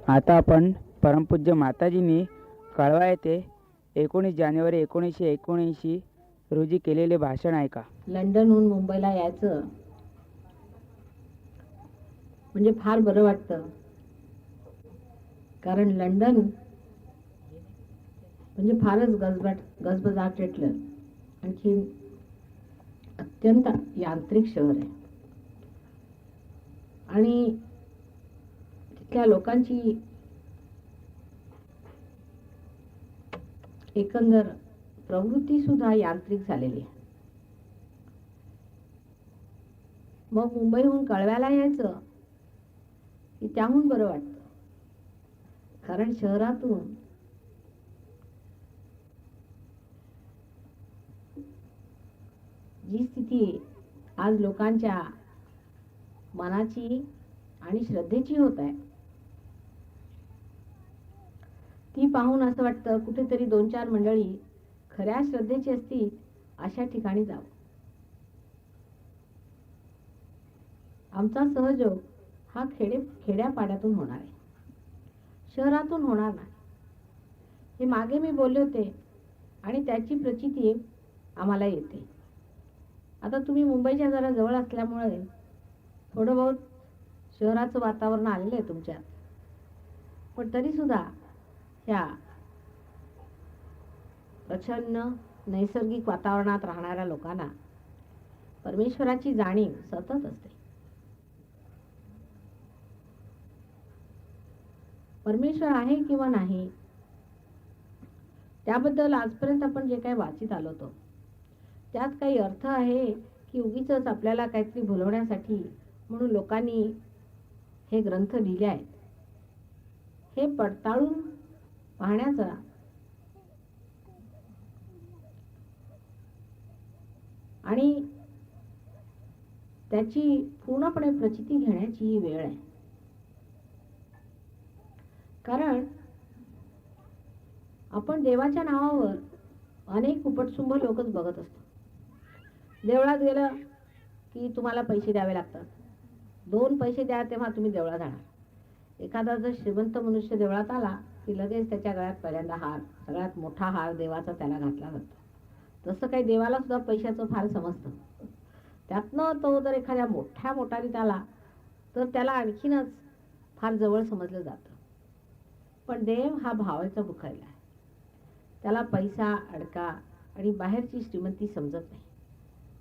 आता आपण परमपूज्य माताजींनी कळवा येथे 19 जानेवारी 1979 रोजी केलेले भाषण ऐका. लंडनहून मुंबईला यायचं म्हणजे फार बरं वाटतं, कारण लंडन म्हणजे फारच गजबजाटलं आणखी अत्यंत यांत्रिक शहर आहे आणि तिथल्या लोकांची एकंदर प्रवृत्ती सुद्धा यांत्रिक झालेली आहे. मग मुंबईहून कळव्याला यायचं की त्याहून बरं वाटतं, कारण शहरातून जी स्थिती आज लोकांच्या मनाची आणि श्रद्धेची होत आहे ती पाहून असं वाटतं कुठेतरी 2-4 मंडळी खऱ्या श्रद्धेची असतील अशा ठिकाणी जावं. आमचा सहयोग हा खेड्यापाड्यातून होणार आहे, शहरातून होणार नाही. हे मागे मी बोलले होते आणि त्याची प्रचिती आम्हाला येते. आता तुम्ही मुंबईच्या जरा जवळ असल्यामुळे थोडं बहुत शहराचं वातावरण आलेलं आहे तुमच्यात, पण तरी सुद्धा ह्या प्रचंड नैसर्गिक वातावरणात राहणाऱ्या लोकांना परमेश्वराची जाणीव सतत असते. परमेश्वर आहे किंवा नाही त्याबद्दल आजपर्यंत आपण जे काही वाचित आलो होतो त्यात काही अर्थ आहे की उगीचच आपल्याला काहीतरी भुलवण्यासाठी म्हणून लोकांनी हे ग्रंथ लिहिले आहेत, हे पडताळून पाहण्याचा आणि त्याची पूर्णपणे प्रचिती घेण्याची ही वेळ आहे. कारण आपण देवाच्या नावावर अनेक उपटसुंभ लोकच बघत असतो. देवळात गेलं की तुम्हाला पैसे द्यावे लागतात, 2 पैसे द्या तेव्हा तुम्ही देवळात जाणार. एखादा जर श्रीमंत मनुष्य देवळात आला की लगेच त्याच्या गळ्यात पहिल्यांदा हार, सगळ्यात मोठा हार देवाचा त्याला घातला जातो. तसं काही देवाला सुद्धा पैशाचं फार समजतं. त्यातनं तो जर एखाद्या मोठ्या मोटारीत आला तर त्याला आणखीनच फार जवळ समजलं जातं. पण देव हा भावाचा भुखायला आहे, त्याला पैसा अडका आणि बाहेरची श्रीमंती समजत नाही,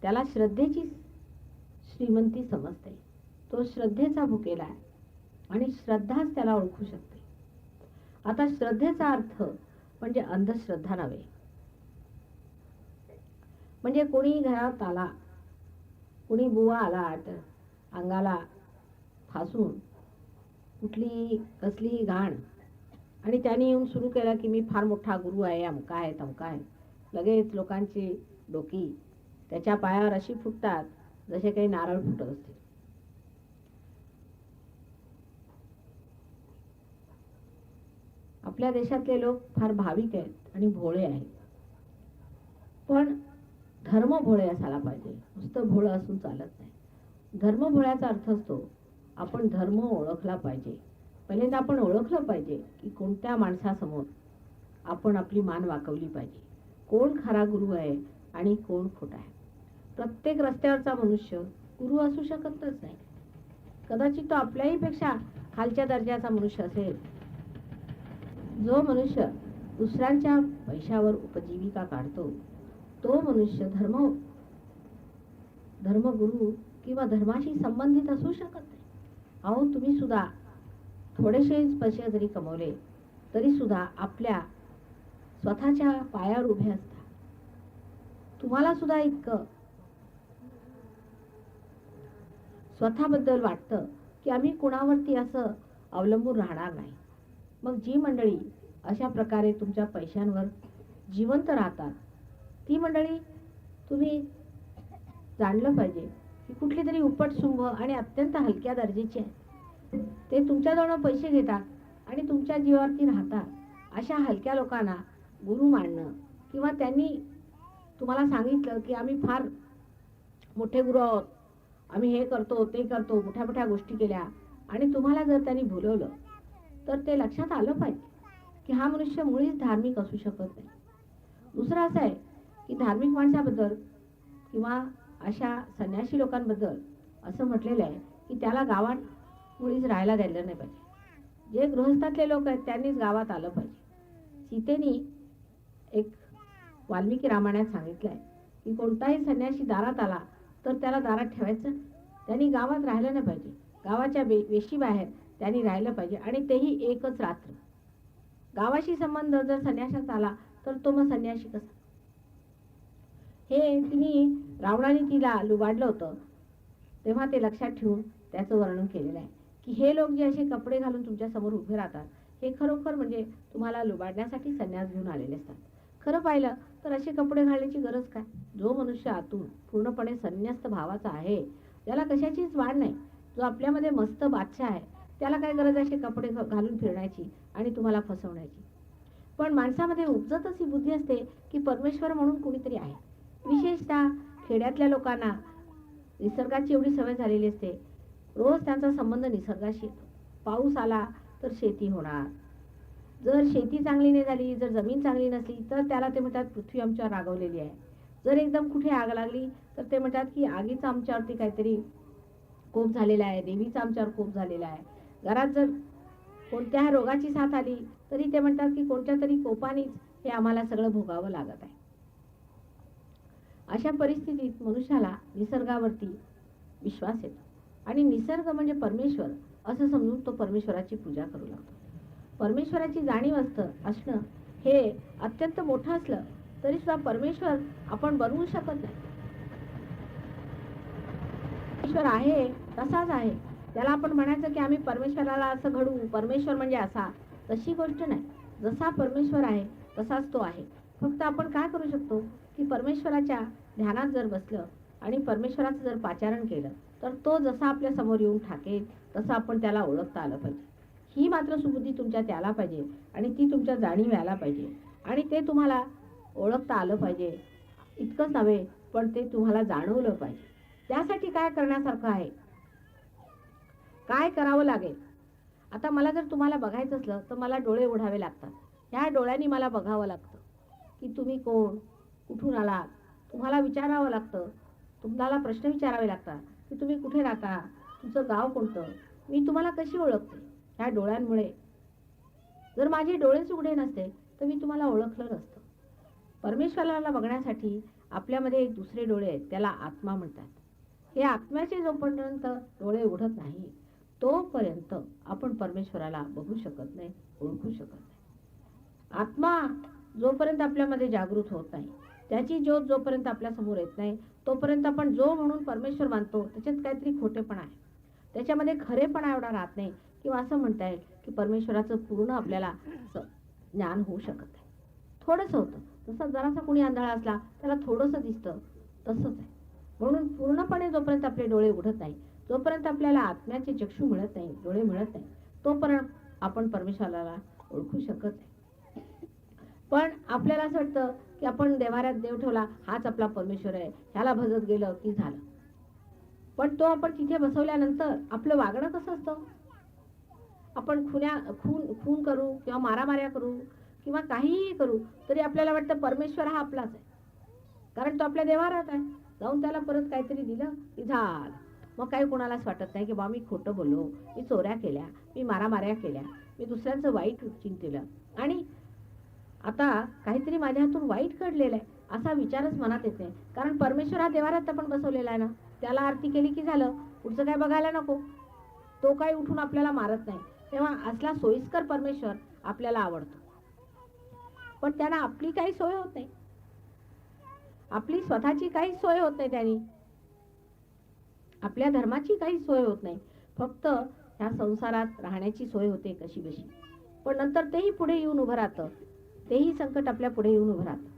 त्याला श्रद्धेची श्रीमंती समजते. तो श्रद्धेचा भुकेला आहे आणि श्रद्धाच त्याला ओळखू शकते. आता श्रद्धेचा अर्थ म्हणजे अंधश्रद्धा नव्हे. म्हणजे कोणी घरात आला, कोणी बुवा आला तर अंगाला फासून कुठली कसली घाण आणि त्याने येऊन सुरू केला की मी फार मोठा गुरु आहे, अमका आहे तमका आहे. लगेच लोकांची डोकी त्याच्या पायावर अशी फुटतात जसे काही नारळ फुटत असतील. आपल्या देशातले लोक फार भाविक आहेत आणि भोळे आहेत, पण धर्म भोळे असायला पाहिजे. नुसतं भोळं असून चालत नाही. धर्म भोळ्याचा अर्थ असतो आपण धर्म ओळखला पाहिजे. पहिल्यांदा आपण ओळखलं पाहिजे की कोणत्या माणसासमोर आपण आपली मान वाकवली पाहिजे, कोण खरा गुरु आहे आणि कोण खोटा आहे. प्रत्येक रस्त्यावरचा मनुष्य गुरु असू शकतच नाही. कदाचित तो आपल्याही पेक्षा खालच्या दर्जाचा मनुष्य असेल. जो मनुष्य दुसऱ्यांच्या पैशावर उपजीविका काढतो तो मनुष्य धर्मगुरु किंवा धर्माशी संबंधित असू शकत नाही. अहो, तुम्ही सुद्धा थोडेसे पैसे जरी कमवले तरी सुद्धा आपल्या स्वतःच्या पायावर उभे असता. तुम्हाला सुद्धा इतकं स्वतःबद्दल वाटतं की आम्ही कुणावरती असं अवलंबून राहणार नाही. मग जी मंडळी अशा प्रकारे तुमच्या पैशांवर जिवंत राहतात ती मंडळी तुम्ही जाणलं पाहिजे की कुठली तरी उपटसुंभ आणि अत्यंत हलक्या दर्जाची आहे. ते तुमच्याजवळ पैसे घेतात आणि तुमच्या जीवावरती राहतात. अशा हलक्या लोकांना गुरु मानणं किंवा त्यांनी तुम्हाला सांगितलं की आम्ही फार मोठे गुरु आहोत, आम्ही हे करतो ते करतो, मोठ्या मोठ्या गोष्टी केल्या आणि तुम्हाला जर त्यांनी भुलवलं तर ते लक्षात आलं पाहिजे की हा मनुष्य मुळीच धार्मिक असू शकत नाही. दुसरं असं आहे की धार्मिक माणसाबद्दल किंवा अशा संन्यासी लोकांबद्दल असं म्हटलेलं आहे की त्याला गावात मुळीच राहायला द्यायला नाही पाहिजे. जे गृहस्थातले लोक आहेत त्यांनीच गावात आलं पाहिजे. सीतेनी एक वाल्मिकी रामायणात सांगितलं आहे की कोणताही संन्यासी दारात आला तर त्याला दारात ठेवायचं, त्यांनी गावात राहिलं नाही पाहिजे. गावाच्या वेशीबाहेर त्यांनी राहिलं पाहिजे आणि तेही एकच रात्र. गावाशी संबंध जर संन्यासाचा आला तर तो मग संन्यासी कसा? हे तिने रावणाने तिला लुबाडलं होतं तेव्हा ते लक्षात ठेवून त्याचं वर्णन केलेलं आहे की हे लोक जे असे कपडे घालून तुमच्या समोर उभे राहतात हे खरोखर म्हणजे तुम्हाला लुबाडण्यासाठी संन्यास घेऊन आलेले असतात. खरं पाहिलं तर असे कपडे घालण्याची गरज काय? जो मनुष्य आतून पूर्णपणे संन्यस्त भावाचा आहे, ज्याला कशाचीच वाढ नाही, जो आपल्यामध्ये मस्त बादशाह आहे, त्याला काय गरज असे कपडे घालून फिरण्याची आणि तुम्हाला फसवण्याची? पण माणसामध्ये उपजत अशी बुद्धी असते की परमेश्वर म्हणून कुणीतरी आहे. विशेषतः खेड्यातल्या लोकांना निसर्गाची एवढी सवय झालेली असते, रोज त्यांचा संबंध निसर्गाशी येतो. पाऊस आला तर शेती होणार, जर शेती चांगली नाही झाली, जर जमीन चांगली नसली तर त्याला ते म्हणतात पृथ्वी आमच्यावर रागवलेली आहे. जर एकदम कुठे आग लागली तर ते म्हणतात की आगीचा आमच्यावरती काहीतरी कोप झालेला आहे, देवीचा आमच्यावर कोप झालेला आहे. घरात जर कोणत्या रोगाची साथ आली तरी ते म्हणतात की कोणत्या तरी कोपानेच हे आम्हाला सगळं भोगावं लागत आहे. अशा परिस्थितीत मनुष्याला निसर्गावरती विश्वास येतो आणि निसर्ग म्हणजे परमेश्वर असं समजून तो परमेश्वराची पूजा करू लागतो. परमेश्वराची जाणीव असणं हे अत्यंत मोठं असलं तरी सुद्धा परमेश्वर आपण बनवू शकत नाही. परमेश्वर आहे तसाच आहे, त्याला आपण म्हणायचं की आम्ही परमेश्वराला असं घडवू, परमेश्वर म्हणजे असा, तशी गोष्ट नाही. जसा परमेश्वर आहे तसाच तो आहे. फक्त आपण काय करू शकतो की परमेश्वराच्या ध्यानात जर बसलं आणि परमेश्वराचं जर पाचारण केलं तर तो जसा आपल्या समोर येऊन ठाकेल तसं आपण त्याला ओळखता आलं पाहिजे. ही मात्र सुबुद्धी तुमच्यात यायला पाहिजे आणि ती तुमच्या जाणीव यायला पाहिजे आणि ते तुम्हाला ओळखता आलं पाहिजे. इतकंच नव्हे पण ते तुम्हाला जाणवलं पाहिजे. त्यासाठी काय करण्यासारखं आहे, काय करावं लागेल? आता मला जर तुम्हाला बघायचं असलं तर मला डोळे उघडावे लागतात. ह्या डोळ्यांनी मला बघावं लागतं की तुम्ही कोण, कुठून आलात, तुम्हाला विचारावं लागतं. तुम्हाला प्रश्न विचारावे लागतात की तुम्ही कुठे राहता, तुमचं गाव कोणतं. मी तुम्हाला कशी ओळखते? ह्या डोळ्यांमुळे. जर माझे डोळेच उघडे नसते तर मी तुम्हाला ओळखलं नसतं. परमेश्वराला बघण्यासाठी आपल्यामध्ये एक दुसरे डोळे आहेत, त्याला आत्मा म्हणतात. हे आत्म्याचे जोपर्यंत डोळे उघडत नाही तोपर्यंत आपण परमेश्वराला बघू शकत नाही, ओळखू शकत नाही. आत्मा जोपर्यंत आपल्यामध्ये जागृत होत नाही, त्याची ज्योत जोपर्यंत आपल्या समोर येत नाही तोपर्यंत आपण जो म्हणून परमेश्वर मानतो त्याच्यात काहीतरी खोटेपणा आहे, त्याच्यामध्ये खरेपणा एवढा राहत नाही किंवा असं म्हणता येईल की परमेश्वराचं पूर्ण आपल्याला ज्ञान होऊ शकत नाही. थोडंसं होतं, जसं जरासा कोणी आंधळा असला त्याला थोडंसं दिसतं तसंच आहे. म्हणून पूर्णपणे जोपर्यंत आपले डोळे उघडत नाही, जोपर्यंत आपल्याला आत्म्याचे चक्षु मिळत नाही, डोळे मिळत नाही, तोपर्यंत आपण परमेश्वराला ओळखू शकत नाही. पण आपल्याला असं वाटतं की आपण देवाऱ्यात देव ठेवला, हाच आपला परमेश्वर आहे, ह्याला भजत गेलं की झालं. पण तो आपण तिथे बसवल्यानंतर आपलं वागणं कसं असतं? आपण खून करू किंवा मारामाऱ्या करू किंवा काहीही करू तरी आपल्याला वाटतं परमेश्वर हा आपलाच आहे, कारण तो आपल्या देवाऱ्यात आहे. जाऊन त्याला परत काहीतरी दिलं की झालं. मग काही कोणालाच वाटत नाही की बा मी खोटं बोललो, मी चोऱ्या केल्या, मी मारामाऱ्या केल्या, मी दुसऱ्यांचं वाईट चिंतलं आणि आता काहीतरी माझ्या हातून वाईट घडलेलं आहे असा विचारच मनात येत नाही. कारण परमेश्वर हा देवाऱ्यात आपण बसवलेला आहे ना, त्याला आरती केली की झालं, पुढचं काय बघायला नको. तो काही उठून आपल्याला मारत नाही. तेव्हा असला सोयीस्कर परमेश्वर आपल्याला आवडतो. पण त्यांना आपली काही सोय होत नाही, आपली स्वतःची काही सोय होत नाही, त्यांनी आपल्या धर्माची काही सोय होत नाही. फक्त ह्या संसारात राहण्याची सोय होते कशी बशी. पण नंतर तेही पुढे येऊन उभं राहतं, तेही संकट आपल्या पुढे येऊन उभं राहतं.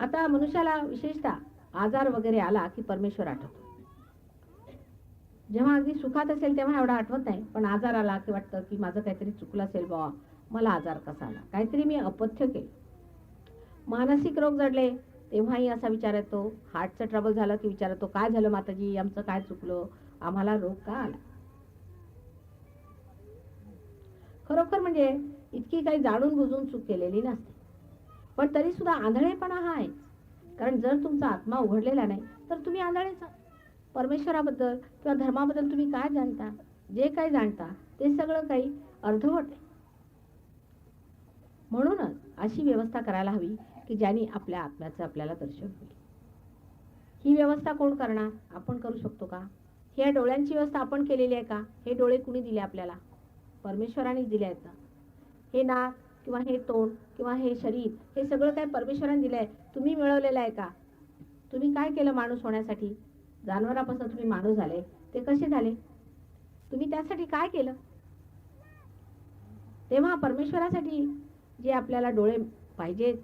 आता मनुष्याला विशेषतः आजार वगैरे आला की परमेश्वर आठवतो. जेव्हा अगदी सुखात असेल तेव्हा एवढा आठवत नाही, पण आजार आला की वाटतं की माझं काहीतरी चुकलं असेल, बाबा मला आजार कसा आला, काहीतरी मी अपथ्य केलं. मानसिक रोग जडले तेव्हाही असा विचार येतो, हार्टचं ट्रबल झालं की विचार येतो, काय झालं माताजी, आमचं काय चुकलं, आम्हाला रोग का आला. खरोखर म्हणजे इतकी काही जाणून बुजून चूक केलेली नसते, पण तरी सुद्धा आंधळेपणा हा आहे. कारण जर तुमचा आत्मा उघडलेला नाही तर तुम्ही आंधळेच आहात. परमेश्वराबद्दल किंवा धर्माबद्दल तुम्ही काय जाणता? जे काही जाणता ते सगळं काही अर्धवट आहे. म्हणूनच अशी व्यवस्था करायला हवी की ज्याने आपल्या आत्म्याचं आपल्याला दर्शन होईल. ही व्यवस्था कोण करणार? आपण करू शकतो का? ह्या डोळ्यांची व्यवस्था आपण केलेली आहे का? हे डोळे कुणी दिले आपल्याला? परमेश्वरानेच दिले आहेत ना. हे नाक किंवा हे तोंड किंवा हे शरीर हे सगळं काय परमेश्वराने दिलंय? तुम्ही मिळवलेलं आहे का? तुम्ही काय केलं माणूस होण्यासाठी? जनावरापासून तुम्ही माणूस झाले, ते कसे झाले? तुम्ही त्यासाठी काय केलं? तेव्हा परमेश्वरासाठी जे आपल्याला डोळे पाहिजेत,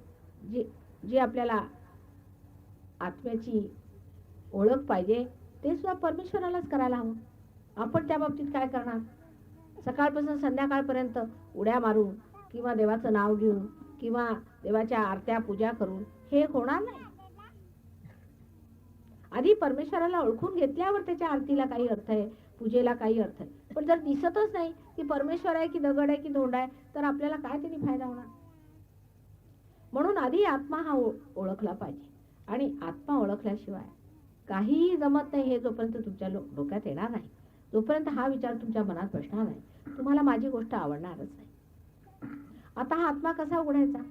जे जे आपल्याला आत्म्याची ओळख पाहिजे, ते सुद्धा परमेश्वरालाच करायला हवं. आपण त्या बाबतीत काय करणार? सकाळपासून संध्याकाळपर्यंत उड्या मारून किंवा देवाचं नाव घेऊन किंवा देवाच्या आरत्या पूजा करून हे होणार नाही. आधी परमेश्वराला ओळखून घेतल्यावर त्याच्या आरतीला काही अर्थ आहे, पूजेला काही अर्थ आहे. पण जर दिसतच नाही की परमेश्वर आहे की दगड आहे की धोंड आहे, तर आपल्याला काय त्यांनी फायदा होणार? म्हणून आधी आत्मा हा ओळखला पाहिजे. आणि आत्मा ओळखल्याशिवाय काहीही जमत नाही. हे जोपर्यंत तुमच्या डोक्यात येणार नाही, जोपर्यंत हा विचार तुमच्या मनात बसणार नाही, तुम्हाला माझी गोष्ट आवडणारच नाही. आता हा आत्मा कसा उघडायचा?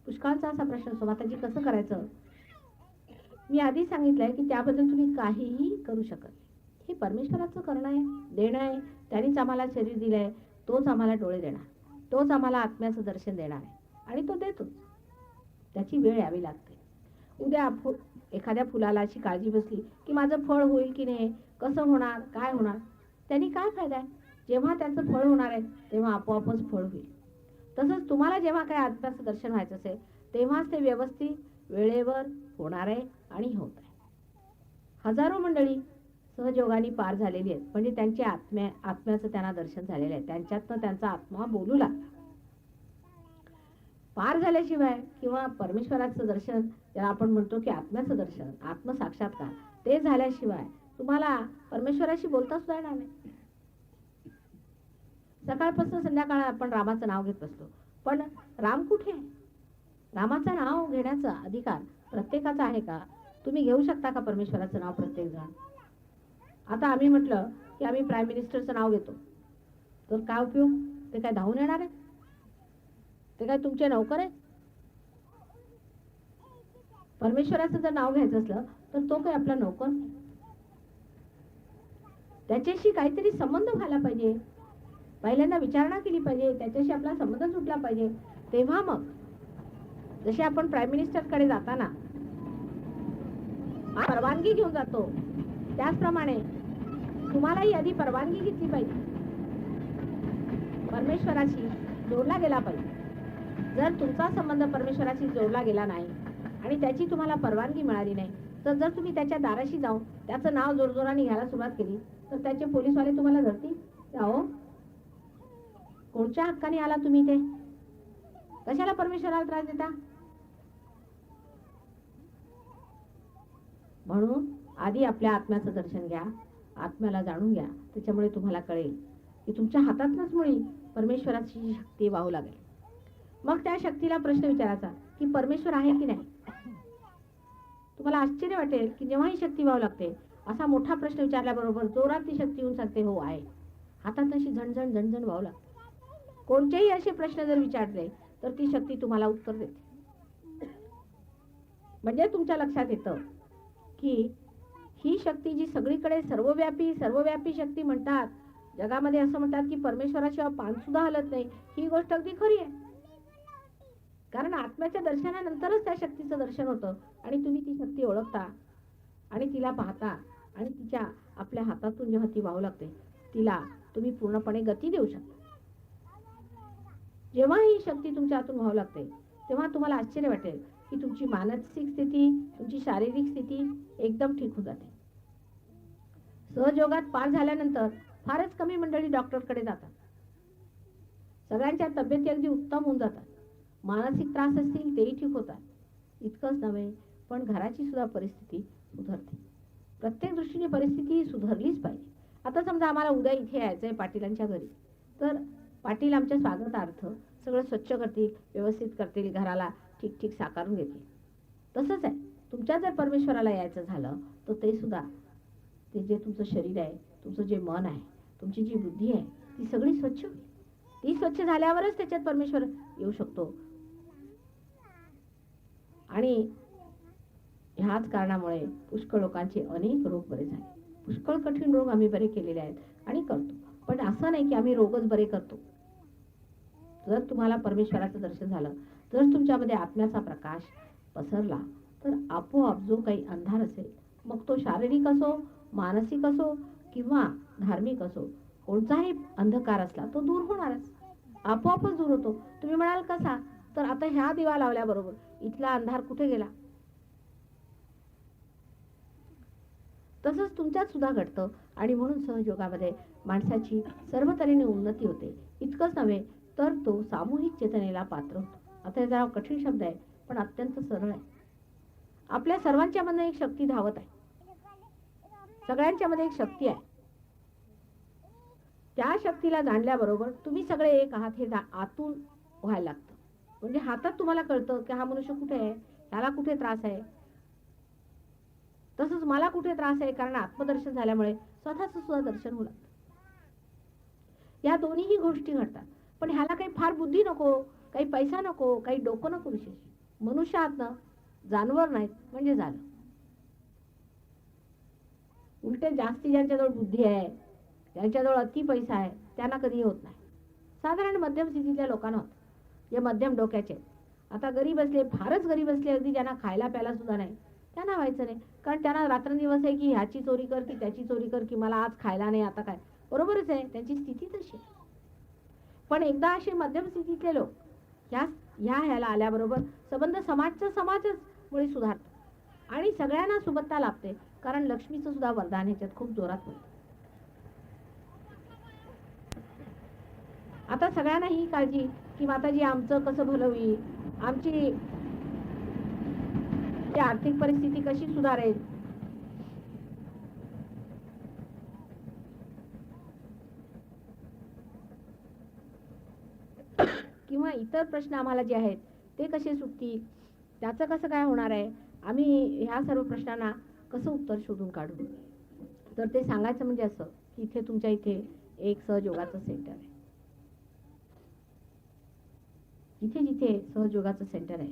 पुष्कळचा असा प्रश्न असतो, माताजी कसं करायचं? मी आधी सांगितलंय की त्याबद्दल तुम्ही काहीही करू शकत नाही. हे परमेश्वराचं करणं आहे, देणं आहे. त्यांनीच आम्हाला शरीर दिलंय, तोच आम्हाला डोळे देणार, तोच आम्हाला आत्म्याचं दर्शन देणार आहे आणि तो देतो. त्याची वेळ यावी लागते. उद्या एखाद्या फुलाला अशी काळजी बसली की माझं फळ होईल की नाही, कसं होणार, काय होणार, त्यांनी काय फायदा आहे? जेव्हा त्याचं फळ होणार आहे तेव्हा आपोआपच फळ होईल. तसंच तुम्हाला जेव्हा काही आत्म्याचं दर्शन व्हायचं असेल तेव्हाच ते व्यवस्थित वेळेवर होणार आहे आणि होत आहे. हजारो मंडळी सहजयोगाने पार झालेली आहेत, म्हणजे त्यांच्या आत्म्याचं त्यांना दर्शन झालेलं आहे. त्यांच्यातनं त्यांचा आत्मा बोलू लागला. पार झाल्याशिवाय किंवा परमेश्वराचं दर्शन, ज्याला आपण म्हणतो की आत्म्याचं दर्शन, आत्मसाक्षात्कार, ते झाल्याशिवाय तुम्हाला परमेश्वराशी बोलता सुद्धा येणार नाही. सकाळपासून संध्याकाळ आपण रामाचं नाव घेत बसतो, पण राम कुठे आहे? रामाचं नाव घेण्याचा अधिकार प्रत्येकाचा आहे का? तुम्ही घेऊ शकता का परमेश्वराचं नाव प्रत्येक जण? आता आम्ही म्हटलं की आम्ही प्राईम मिनिस्टरचं नाव घेतो, तर काय उपयोग? ते काय धावून येणार आहे? ते काय तुमचे नौकर आहे? परमेश्वराचं जर नाव घ्यायचं असलं तर तो काय आपला नौकर? त्याच्याशी काहीतरी संबंध व्हायला पाहिजे. पहिल्यांदा विचारणा केली पाहिजे, त्याच्याशी आपला संबंध सुटला पाहिजे. तेव्हा मग जसे आपण प्राईम मिनिस्टरकडे जाताना परवानगी घेऊन जातो, त्याचप्रमाणे तुम्हालाही आधी परवानगी घेतली पाहिजे. परमेश्वराशी जोडला गेला पाहिजे. जर तुमचा संबंध परमेश्वराशी जोडला गेला नाही आणि त्याची तुम्हाला परवानगी मिळाली नाही, तर जर तुम्ही त्याच्या दाराशी जाऊन त्याचं नाव जोरजोराने घ्यायला सुरुवात केली तर त्याचे पोलीसवाले तुम्हाला धरतील. अहो, कोणत्या हक्काने आला तुम्ही ते? कशाला परमेश्वराला त्रास देता? म्हणून आधी आपल्या आत्म्याचं दर्शन घ्या, आत्म्याला जाणून घ्या. त्याच्यामुळे तुम्हाला कळेल की तुमच्या हातातनच मुळी परमेश्वराची शक्ती वाहू लागेल. मग त्या शक्तीला प्रश्न विचारायचा की परमेश्वर आहे की नाही? तुम्हाला आश्चर्य वाटेल की जेव्हा ही शक्ती वाहू लागते, असा मोठा प्रश्न विचारल्याबरोबर जोरात ती शक्ती येऊन सांगते हो आहे. हातात अशी झणझण झणझण वाहू लागते. कोणतेही असे प्रश्न जर विचारले तर ती शक्ती तुम्हाला उत्तर देते. म्हणजे तुमच्या लक्षात येतं की ही शक्ती जी सगळीकडे सर्वव्यापी शक्ती म्हणतात, जगामध्ये असं म्हणतात की परमेश्वराशिवाय पान सुद्धा हलत नाही, ही गोष्ट अगदी खरी आहे. कारण आत्म्याच्या दर्शनानंतरच त्या शक्तीचं दर्शन होतं आणि तुम्ही ती शक्ती ओळखता आणि तिला पाहता आणि तिच्या आपल्या हातातून जेव्हा ती वाहू लागते तिला तुम्ही पूर्णपणे गती देऊ शकता. जेव्हा ही शक्ती तुमच्या हातून वाहू लागते तेव्हा तुम्हाला आश्चर्य वाटेल की तुमची मानसिक स्थिती, तुमची शारीरिक स्थिती एकदम ठीक होऊन जाते. सहजयोगात पार झाल्यानंतर फारच कमी मंडळी डॉक्टरकडे जातात. सगळ्यांच्या तब्येती अगदी उत्तम होऊन जातात. मानसिक त्रास असतील तेही ठीक होतात. इतकंच नव्हे, पण घराची सुद्धा परिस्थिती सुधारते. प्रत्येक दृष्टीने परिस्थिती सुधारलीच पाहिजे. आता समजा आम्हाला उद्या इथे यायचंय पाटीलांच्या घरी, तर पाटील आमच्या स्वागतार्थ सगळं स्वच्छ करतील, व्यवस्थित करतील, घराला ठीक ठीक साकारून घेतील. तसंच आहे, तुमच्या जर परमेश्वराला यायचं झालं तर ते सुद्धा, ते जे तुमचं शरीर आहे, तुमचं जे मन आहे, तुमची जी बुद्धी आहे, ती सगळी स्वच्छ होईल. ती स्वच्छ झाल्यावरच त्याच्यात परमेश्वर येऊ शकतो. आणि ह्याच कारणामुळे पुष्कळ लोकांचे अनेक रोग बरे झाले. पुष्कळ कठीण रोग आम्ही बरे केलेले आहेत आणि करतो. पण असं नाही की आम्ही रोगच बरे करतो. जर तुम्हाला परमेश्वराचं दर्शन झालं, जर तुमच्यामध्ये आत्म्याचा प्रकाश पसरला, तर आपोआप जो काही अंधार असेल, मग तो शारीरिक असो, मानसिक असो किंवा धार्मिक असो, कोणताही अंधकार असला तो दूर होणारच, आपोआपच दूर होतो. तुम्ही म्हणाल कसा? तर आता ह्या दिवा लावल्याबरोबर इथला अंधार कुठे गेला? तसंच तुमच्यात सुद्धा घडतं. आणि म्हणून सहयोगामध्ये माणसाची सर्व तऱ्हेने उन्नती होते. इतकंच नव्हे तर तो सामूहिक चेतनेला पात्र होतो. आता हे जरा कठीण शब्द आहे, पण अत्यंत सरळ आहे. आपल्या सर्वांच्या मध्ये एक शक्ती धावत आहे, सगळ्यांच्या मध्ये एक शक्ती आहे. त्या शक्तीला जाणल्याबरोबर तुम्ही सगळे एक आहात हे आतून व्हायला लागतं. म्हणजे हातात तुम्हाला कळतं की हा मनुष्य कुठे आहे, ह्याला कुठे त्रास आहे. तसंच मला कुठे त्रास आहे, कारण आत्मदर्शन झाल्यामुळे स्वतःच सुद्धा दर्शन होऊ लागतं. या दोन्हीही गोष्टी घडतात. पण ह्याला काही फार बुद्धी नको, काही पैसा नको, काही डोकं नको. विशेष मनुष्य आहात ना, जानवर नाहीत म्हणजे झालं. उलटे जास्ती ज्यांच्याजवळ बुद्धी आहे, ज्यांच्याजवळ अति पैसा आहे, त्यांना कधी होत नाही. साधारण मध्यम स्थितीतल्या लोकांना होत, जे मध्यम डोक्याचे. आता गरीब असले, फारच गरीब असले, अगदी ज्यांना खायला प्यायला सुद्धा नाही, त्यांना व्हायचं नाही. कारण त्यांना रात्रंदिवस आहे की ह्याची चोरी कर की त्याची चोरी कर, की मला आज खायला नाही, आता काय. बरोबरच आहे, त्यांची स्थिती तशी. पण एकदा असे मध्यम स्थितीतले लोक ह्याला आल्याबरोबर संबंध समाजच मुळे सुधारतो आणि सगळ्यांना सुबत्ता लाभते. कारण लक्ष्मीचं सुद्धा वरदान ह्याच्यात खूप जोरात मिळतं. आता सगळ्यांना ही काळजी की माताजी आमचं कसं भलं होईल, आमची आर्थिक परिस्थिती कशी सुधारेल. किंवा इतर प्रश्न आम्हाला जे आहेत ते कसे सुटतील, त्याचं कसं काय होणार आहे, आम्ही ह्या सर्व प्रश्नांना कसं उत्तर शोधून काढू. तर ते सांगायचं म्हणजे असं की इथे तुमच्या इथे एक सहयोगाचं सेंटर आहे. जिथे जिथे सहयोगाचं सेंटर आहे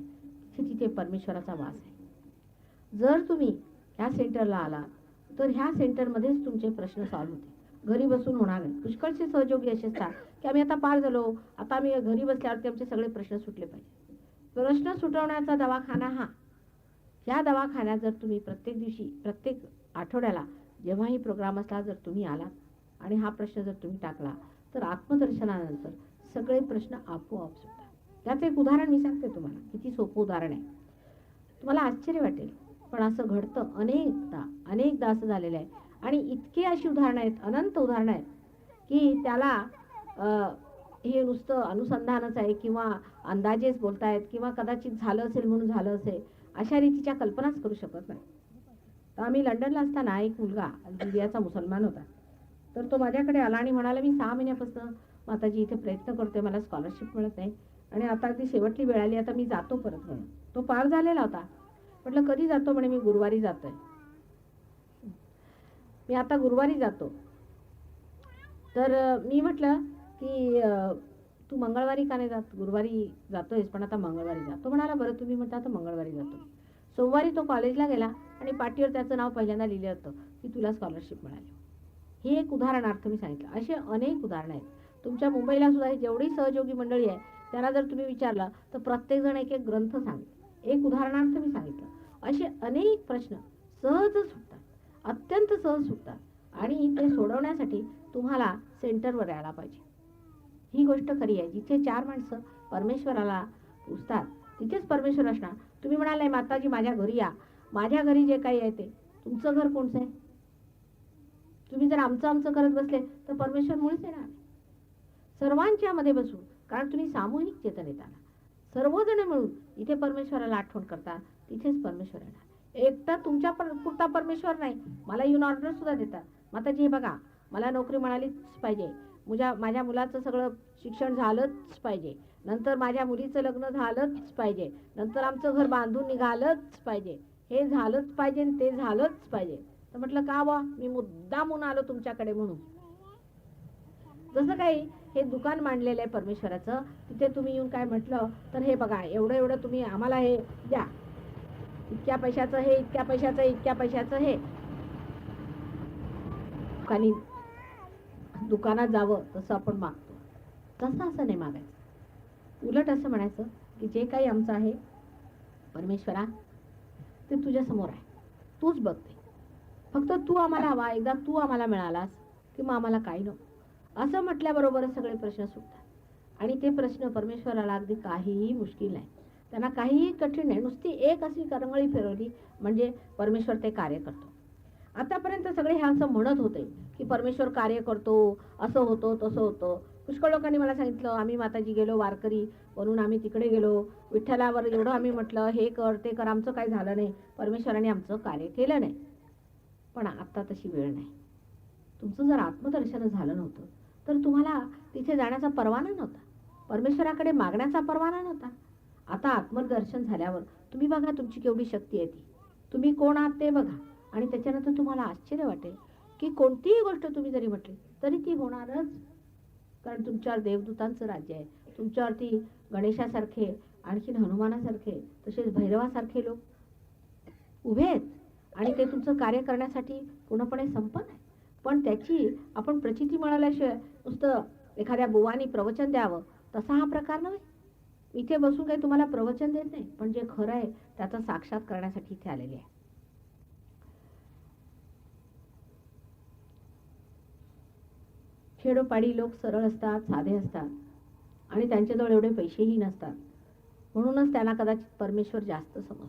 तिथे तिथे परमेश्वराचा वास आहे. जर तुम्ही ह्या सेंटरला आला तर ह्या सेंटरमध्येच तुमचे प्रश्न सॉल्व्ह होते. घरी बसून होणार नाही. पुष्कळचे सहयोगी असे असतात की आम्ही आता पार झालो, आता आम्ही घरी बसल्यावरती आमचे सगळे प्रश्न सुटले पाहिजे. प्रश्न सुटवण्याचा दवाखाना हा. ह्या दवाखान्यात जर तुम्ही प्रत्येक दिवशी, प्रत्येक आठवड्याला जेव्हाही प्रोग्राम असला, जर तुम्ही आलात आणि हा प्रश्न जर तुम्ही टाकला, तर आत्मदर्शनानंतर सगळे प्रश्न आपोआप सुटतात. त्याचं एक उदाहरण मी सांगते तुम्हाला, किती सोपं उदाहरण आहे. तुम्हाला आश्चर्य वाटेल, पण असं घडतं अनेकदा असं झालेलं आहे. आणि इतके अशी उदाहरणं आहेत, अनंत उदाहरणं आहेत की त्याला हे नुसतं अनुसंधानच आहे किंवा अंदाजेच बोलतायत किंवा कदाचित झालं असेल म्हणून झालं असेल, अशा रीतीच्या कल्पनाच करू शकत नाही. तर आम्ही लंडनला असताना एक मुलगा अल्जेरियाचा मुसलमान होता. तर तो माझ्याकडे आला आणि म्हणाला, मी 6 महिन्यापासून माताजी इथे प्रयत्न करतोय, मला स्कॉलरशिप मिळत नाही आणि आता अगदी शेवटली वेळ आली, आता मी जातो परत म्हणून. तो पार झालेला होता. म्हटलं कधी जातो? म्हणे मी गुरुवारी जातोय. मी आता गुरुवारी जातो. तर मी म्हटलं की तू मंगळवारी का नाही जात? गुरुवारी जातोयस पण आता मंगळवारी जा. तो म्हणाला बरं तुम्ही म्हणता तर मंगळवारी जातो. सोमवारी तो कॉलेजला गेला आणि पाटीवर त्याचं नाव पहिल्यांदा लिहिलं होतं की तुला स्कॉलरशिप मिळाली. हे एक उदाहरणार्थ मी सांगितलं. असे अनेक उदाहरणं आहेत. तुमच्या मुंबईला सुद्धा ही जेवढी सहयोगी मंडळी आहे त्यांना जर तुम्ही विचारलं तर प्रत्येकजण एक एक ग्रंथ सांगेल. एक उदाहरणार्थ मी सांगितलं. असे अनेक प्रश्न सहज सुटतात, अत्यंत सहज सुटतात आणि ते सोडवण्यासाठी तुम्हाला सेंटरवर यायला पाहिजे. ही गोष्ट खरी आहे. जिथे 4 माणसं परमेश्वराला पुजतात तिथेच परमेश्वर असणार. तुम्ही म्हणाले माताजी माझ्या घरी या, माझ्या घरी जे काही आहे ते. तुमचं घर कोणचं आहे? तुम्ही जर आमचं करत बसले तर परमेश्वर मुळीच येणार नाही. सर्वांच्या मध्ये बसून, कारण तुम्ही सामूहिक चेतनेत आला, सर्वजण मिळून इथे परमेश्वराला आठवण करता, तिथेच परमेश्वर येणार. एकटा तुमच्या पुरता परमेश्वर नाही, मला येऊन ऑर्डर सुद्धा देतात. माताजी हे बघा, मला नोकरी मिळालीच पाहिजे, माझ्या मुलाचं सगळं शिक्षण झालंच पाहिजे, नंतर माझ्या मुलीचं लग्न झालंच पाहिजे, नंतर आमचं घर बांधून निघालंच पाहिजे, हे झालंच पाहिजे आणि ते झालंच पाहिजे. तर म्हटलं का बा, मी मुद्दामून आलो तुमच्याकडे म्हणून. जसं काही हे दुकान मांडलेलं आहे परमेश्वराचं, तिथे तुम्ही येऊन काय म्हटलं तर हे बघा एवढं एवढं तुम्ही आम्हाला हे द्या, इतक्या पैशाचं हे, इतक्या पैशाचं, इतक्या पैशाचं हे. आणि दुकानात जावं तसं आपण मागतो, तसं असं नाही मागायचं. उलट असं म्हणायचं की जे काही आमचं आहे परमेश्वरा ते तुझ्या समोर आहे, तूच बघते, फक्त तू आम्हाला हवा, एकदा तू आम्हाला मिळालास की मग आम्हाला काही नको. असं म्हटल्याबरोबरच सगळे प्रश्न सुटतात. आणि ते प्रश्न परमेश्वराला अगदी काहीही मुश्किल नाही, त्यांना काहीही कठीण नाही. नुसती एक अशी करंगळी फिरवली म्हणजे परमेश्वर ते कार्य करतो. आतापर्यंत सगळे हे असं म्हणत होते की परमेश्वर कार्य करतो, असं होतं तसं होतं. पुष्कळ लोकांनी मला सांगितलं, आम्ही माताजी गेलो वारकरी म्हणून आम्ही तिकडे गेलो, विठ्ठलावर एवढं आम्ही म्हटलं हे कर ते कर, आमचं काही झालं नाही, परमेश्वराने आमचं कार्य केलं नाही. पण आता तशी वेळ नाही. तुमचं जर आत्मदर्शन झालं नव्हतं तर तुम्हाला तिथे जाण्याचा परवाना नव्हता, परमेश्वराकडे मागण्याचा परवाना नव्हता. आता आत्मदर्शन झाल्यावर तुम्ही बघा तुमची केवढी शक्ती आहे, ती तुम्ही कोण आहात ते बघा. आणि त्याच्यानंतर तुम्हाला आश्चर्य वाटेल की कोणतीही गोष्ट तुम्ही जरी म्हटली तरी ती होणारच, कारण तुमच्यावर देवदूतांचं राज्य आहे. तुमच्यावरती गणेशासारखे, आणखीन हनुमानासारखे, तसेच भैरवासारखे लोक उभे आहेत आणि ते तुमचं कार्य करण्यासाठी पूर्णपणे संपन्न आहे. पण त्याची आपण प्रचिती मिळाल्याशिवाय नुसतं एखाद्या बुवानी प्रवचन द्यावं तसा हा प्रकार नव्हे. इथे बसून काही तुम्हाला प्रवचन देत नाही, पण जे खरं आहे त्याचा साक्षात करण्यासाठी इथे आलेले आहे. खेडोपाडी लोक सरळ असतात, साधे असतात आणि त्यांच्याजवळ एवढे पैसेही नसतात, म्हणूनच त्यांना कदाचित परमेश्वर जास्त समजतो,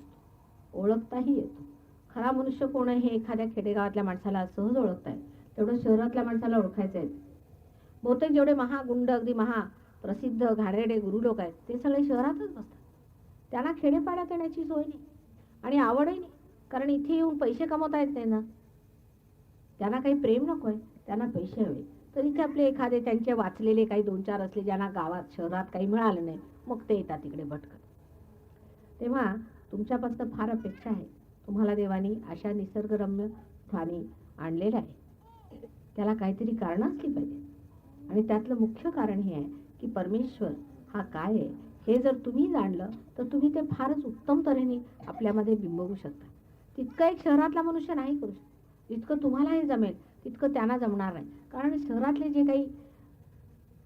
ओळखताही येतो. खरा मनुष्य कोण आहे हे एखाद्या खेडेगावातल्या माणसाला सहज ओळखता येईल, तेवढं शहरातल्या माणसाला ओळखायचं आहे. बहुतेक जेवढे महागुंड, अगदी प्रसिद्ध घाणेरडे गुरु लोक आहेत ते सगळे शहरातच बसतात. त्यांना खेडेपाड्यात येण्याची सोय नाही आणि आवडही नाही, कारण इथे येऊन पैसे कमवता येत नाही ना. त्यांना काही प्रेम नको आहे, त्यांना पैसे हवे. तर इथे आपले एखादे त्यांचे वाचलेले काही 2-4 असले, ज्यांना गावात शहरात काही मिळालं नाही, मग ते येतात तिकडे भटकत. तेव्हा तुमच्यापासून फार अपेक्षा आहे. तुम्हाला देवानी अशा निसर्गरम्य स्थानी आणलेलं आहे, त्याला काहीतरी कारण असली पाहिजे. आणि त्यातलं मुख्य कारण हे आहे की परमेश्वर हा काय आहे हे जर तुम्ही जाणलं तर तुम्ही ते फारच उत्तम तऱ्हेने आपल्यामध्ये बिंबवू शकता. तितकं एक शहरातला मनुष्य नाही करू शकतो. जितकं तुम्हाला हे जमेल तितकं त्यांना जमणार नाही, कारण शहरातले जे काही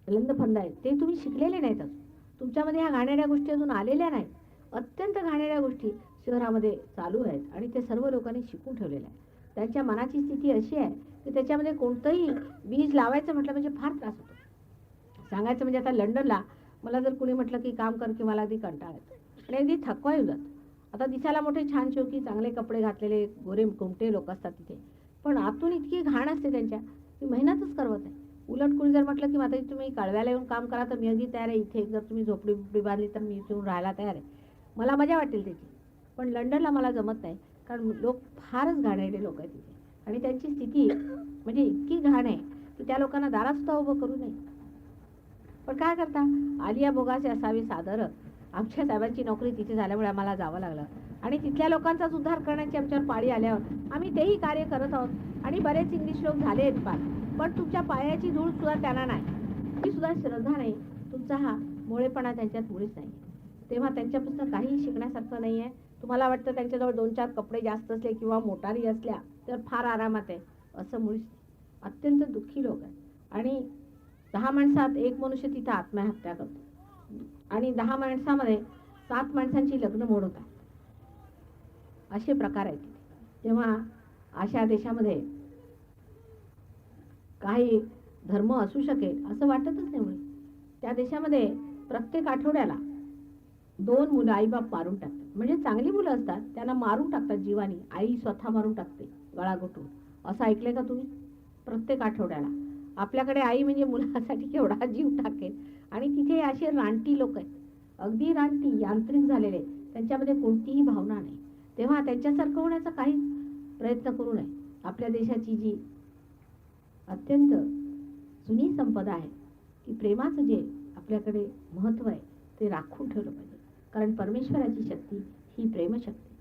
लंदफंद आहेत ते तुम्ही शिकलेले नाहीत अजून. तुमच्यामध्ये ह्या घाणेरड्या गोष्टी अजून आलेल्या नाहीत. अत्यंत घाणेरड्या गोष्टी शहरामध्ये चालू आहेत आणि ते सर्व लोकांनी शिकून ठेवलेलं आहे. त्यांच्या मनाची स्थिती अशी आहे की त्याच्यामध्ये कोणतंही बीज लावायचं म्हटलं म्हणजे फार त्रास होतो. सांगायचं म्हणजे आता लंडनला मला जर कुणी म्हटलं की काम कर की मला अगदी कंटाळा येतो आणि अगदी थकवा येऊ जातो. आता दिसायला मोठे छान चौकी, चांगले कपडे घातलेले गोरे कोमटे लोक असतात तिथे, पण आतून इतकी घाण असते त्यांच्या, ती मेहनतच करवत आहे. उलट कुणी जर म्हटलं की माता तुम्ही कालव्याला येऊन काम करा तर मी अगदी तयार आहे, इथे जर तुम्ही झोपडी बांधली तर मी इथे येऊन राहायला तयार आहे, मला मजा वाटेल त्याची. पण लंडनला मला जमत नाही, कारण लोक फारच घाणेरडे लोक आहेत तिथे आणि त्यांची स्थिती म्हणजे इतकी घाण आहे की त्या लोकांना दारात सुद्धा उभं करू नये. पण काय करता, आलिया भोगासे असावे सादर. आमच्या साहेबांची नोकरी तिथे झाल्यामुळे आम्हाला जावं लागलं आणि तिथल्या लोकांचाच उद्धार करण्याची आमच्यावर पाळी आल्यावर आम्ही तेही कार्य करत आहोत आणि बरेच इंग्लिश लोक झाले आहेत पार. पण तुमच्या पायाची धूळ सुद्धा त्यांना नाही, ती सुद्धा श्रद्धा नाही, तुमचा हा मोळेपणा त्यांच्यात मुळीच नाही. तेव्हा त्यांच्यापासून काही शिकण्यासारखं नाही आहे. तुम्हाला वाटतं त्यांच्याजवळ 2-4 कपडे जास्त असले किंवा मोटारी असल्या तर फार आरामात आहे, असं मुळीच नाही. अत्यंत दुःखी लोक आहेत आणि 10 माणसात 1 मनुष्य तिथं आत्महत्या करतो आणि 10 माणसामध्ये 7 माणसांची लग्न मोडतात, असे प्रकार आहेत. तेव्हा अशा देशामध्ये काही धर्म असू शकेल असं वाटतच नाही. मुळे त्या देशामध्ये प्रत्येक आठवड्याला 2 मुलं आईबाप मारून टाकतात. म्हणजे चांगली मुलं असतात त्यांना मारून टाकतात जीवानी, आई स्वतः मारून टाकते गळा घोटून. असं ऐकलंय का तुम्ही? प्रत्येक आठवड्याला. आपल्याकडे आई म्हणजे मुलासाठी केवढा जीव टाकेल आणि तिथे असे रानटी लोक आहेत, अगदी रानटी, यांत्रिक झालेले, त्यांच्यामध्ये कोणतीही भावना नाही. तेव्हा त्यांच्यासारखं होण्याचा काही प्रयत्न करू नये. आपल्या देशाची जी अत्यंत जुनी संपदा आहे की प्रेमाचं जे आपल्याकडे महत्त्व आहे ते राखून ठेवलं पाहिजे. कारण परमेश्वराची शक्ती ही प्रेमशक्ती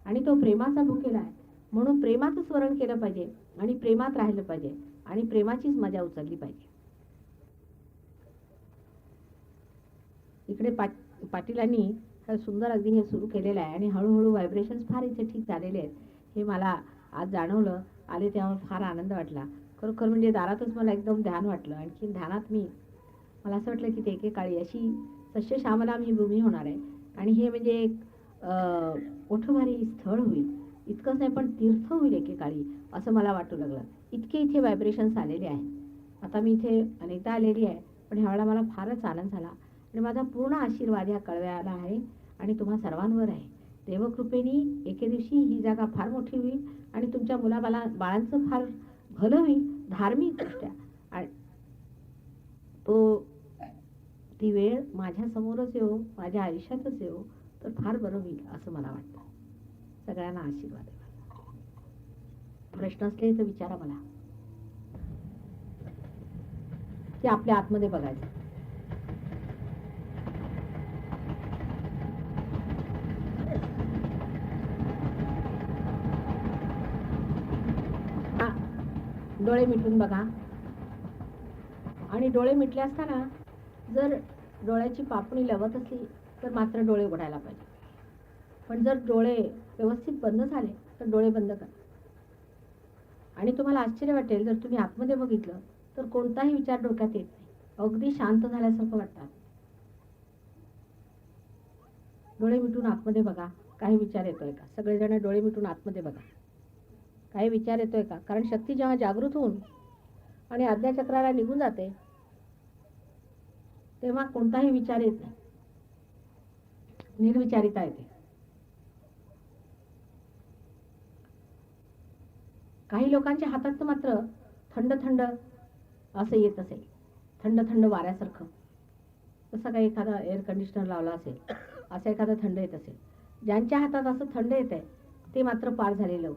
आणि तो प्रेमाचा भुकेला आहे. म्हणून प्रेमाचं स्मरण केलं पाहिजे आणि प्रेमात राहिलं पाहिजे आणि प्रेमाचीच मजा उचलली पाहिजे. इकडे पाटीलांनी हे सुंदर अगदी हे सुरू केलेलं आहे आणि हळूहळू व्हायब्रेशन्स फार इथे ठीक झालेले आहेत. हे मला आज जाणवलं. आले तेव्हा फार आनंद वाटला. खरोखर म्हणजे दारातच मला एकदम ध्यान वाटलं. आणखी ध्यानात मला असं वाटलं की ते एकेकाळी अशी सस्यश्यामला ही भूमी होणार आहे आणि हे म्हणजे एक मोठं भारी स्थळ होईल. इतकंच नाही पण तीर्थ होईल एकेकाळी असं मला वाटू लागलं. इतके इथे व्हायब्रेशन्स आलेले आहेत. आता मी इथे अनेकदा आलेली आहे पण ह्यावेळेला मला फारच आनंद झाला आणि माझा पूर्ण आशीर्वाद ह्या कळव्याला आहे आणि तुम्हा सर्वांवर आहे. देवकृपेने एके दिवशी ही जागा फार मोठी होईल आणि तुमच्या बाळांचं फार भलं होईल धार्मिकदृष्ट्या. आणि ती वेळ माझ्या समोरच येऊ, माझ्या आयुष्यातच येऊ तर फार बरं होईल असं मला वाटतं. सगळ्यांना आशीर्वाद आहे. प्रश्न असले तर विचारा मला, की आपल्या आतमध्ये बघायचं. डोळे मिटून बघा आणि डोळे मिटले असताना जर डोळ्याची पापणी लवत असली तर मात्र डोळे उघडायला पाहिजे. पण जर डोळे व्यवस्थित बंद झाले तर डोळे बंद करा. आणि तुम्हाला आश्चर्य वाटेल जर तुम्ही आतमध्ये बघितलं तर कोणताही विचार डोक्यात येत नाही. अगदी शांत झाल्यासारखं वाटतं. डोळे मिटून आतमध्ये बघा. काही विचार येतोय का? सगळेजण डोळे मिटून आतमध्ये बघा. काही विचार येतोय का? कारण शक्ती जेव्हा जागृत होऊन आणि आज्ञाचक्राला निघून जाते तेव्हा कोणताही विचार येत नाही. निर्विचारिता येते. काही लोकांच्या हातात मात्र थंड थंड असं येत असेल, थंड थंड वाऱ्यासारखं. जसं काही एखादा एअर कंडिशनर लावला असेल असं एखादं थंड येत असेल. ज्यांच्या हातात असं थंड येत आहे ते मात्र पार झालेलं